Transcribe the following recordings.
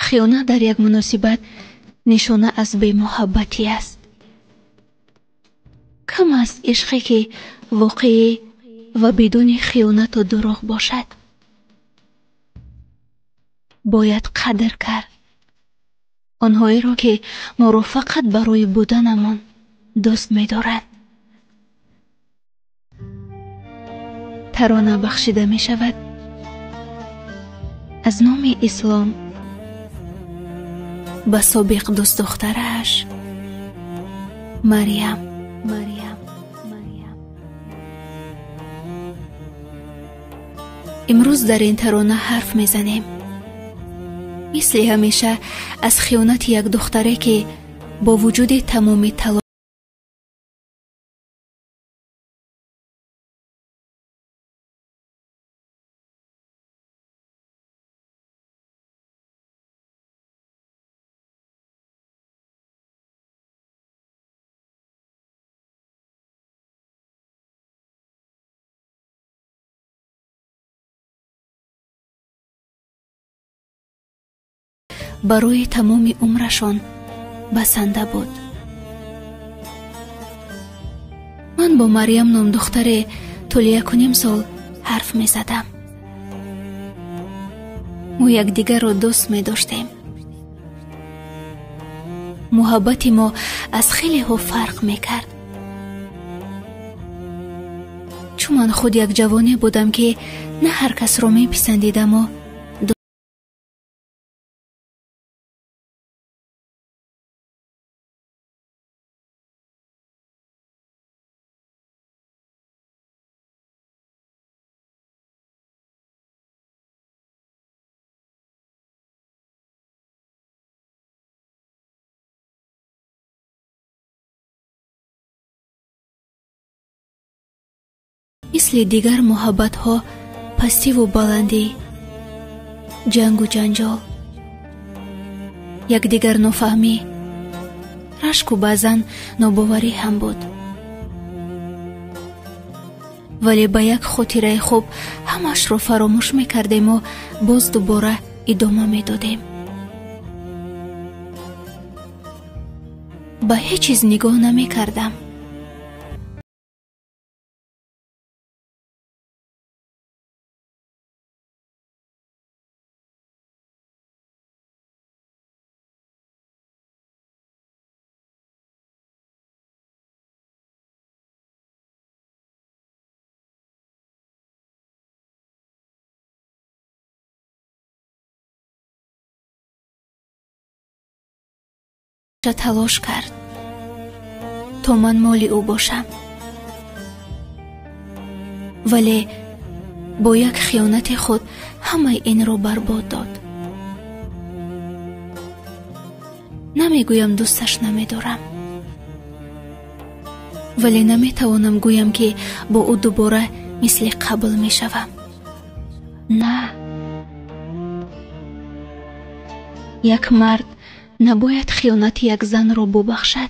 خیانت در یک مناسبت نشانه از بی‌محبتی است. کم است عشقی که واقعی و بدون خیانت و دروغ باشد. باید قدر کرد آنهایی را که ما را فقط برای بودنمان دوست می‌دارند. ترانه بخشیده می شود از نام اسلام به سابق دوست دخترش مریم. امروز در این ترانه حرف میزنیم مثل همیشه از خیانت یک دختره که با وجود تمام تلاش برای تمام عمرشان بسنده بود. من با مریم نام دختر طول 1.5 سال حرف می زدم. ما یک دیگر را دوست می داشتیم. محبت ما از خیلی ها فرق می کرد. چون من خود یک جوانی بودم که نه هر کس را می پسندیدم و مثل دیگر محبت ها پستی و بلندی، جنگ و جنجال، یک دیگر نفهمی، رشک و بعضن ناباوری هم بود. ولی با یک خاطره خوب همش رو فراموش میکردیم و باز دوباره ادامه میدادیم. به هیچ چیز نگاه نمیکردم. تلاش کرد تا من مال او باشم، ولی با یک خیانت خود همه این را برباد داد. نمیگویم دوستش نمیدارم، ولی نمیتوانم گویم که با او دوباره مثل قبل میشوم. نه، یک مرد نباید خیانت یک زن را ببخشد.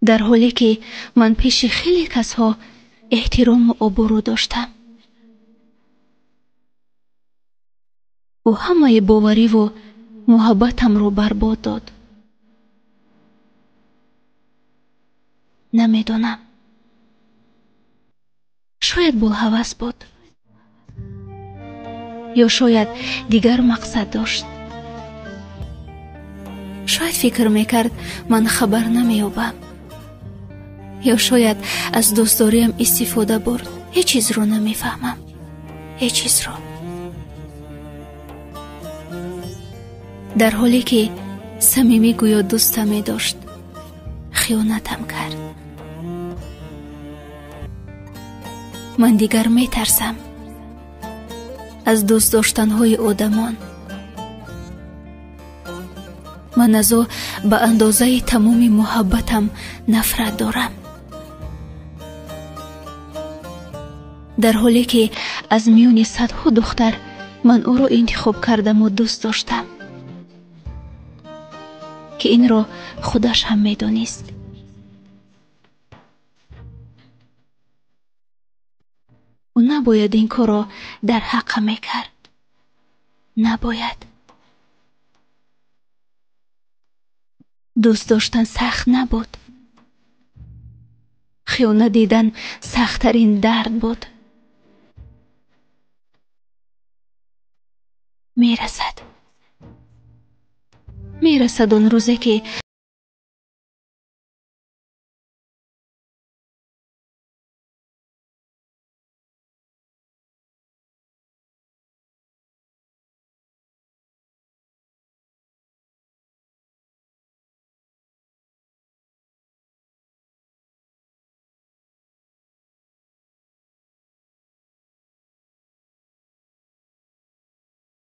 در حالی که من پیش خیلی کسها احترام و آبرو داشتم، او همه باوری و محبتم را برباد داد. نمیدونم، شاید بوالهوس بود یا شاید دیگر مقصد داشت. شاید فکر میکرد من خبر نمیابم، یا شاید از دوستداریم استفاده برد. هیچ چیز رو نمیفهمم، هیچ چیز رو. در حالی که صمیمی گویا دوستم داشت، خیانتم کرد. من دیگر میترسم از دوست داشتنهای آدمان. من از او به اندازه تمام محبتم نفرت دارم. در حالی که از میون صدها دختر من او را انتخاب کردم و دوست داشتم که این را خودش هم میدانست. او نباید این کار را در حقم میکرد. نباید. دوست داشتن سخت نبود. خیانت دیدن سخت‌ترین درد بود. میرسد اون روزی که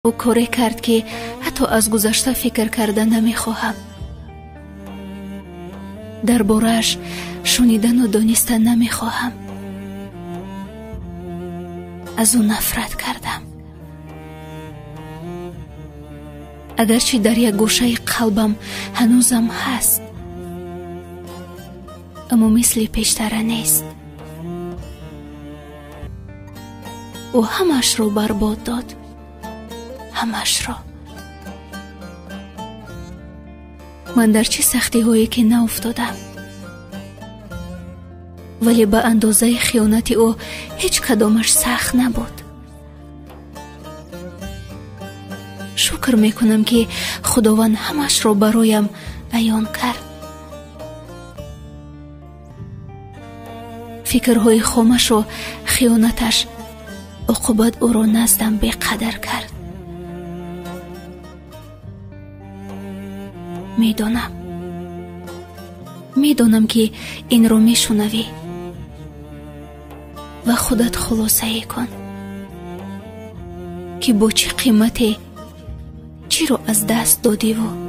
او کاری کرد که حتی از گذشته فکر کرده نمیخواهم. درباره‌اش شنیدن و دانستن نمیخواهم. از او نفرت کردم. اگرچه در یک گوشه قلبم هنوزم هست، اما مثل پیشتر نیست. او همش رو برباد داد. همش را. من در چه سختی هایی که نافتادم، ولی به اندازه خیانت او هیچ کدامش سخت نبود. شکر میکنم که خداوند همش را برایم عیان کرد. فکرهای خامش و خیانتش عقوبت او را نزدم بی‌قدر کرد. میدانم که این رو میشنوی و خودت خلاصه کن که با چه قیمتی چی رو از دست دادی و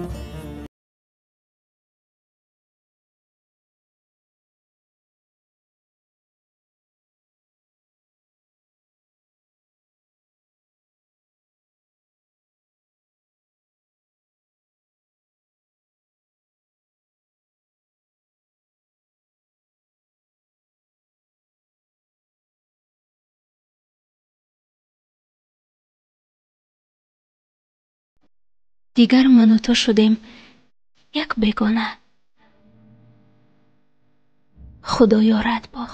دیگر من و تو شدیم یک بیگانه. خدا یارت با.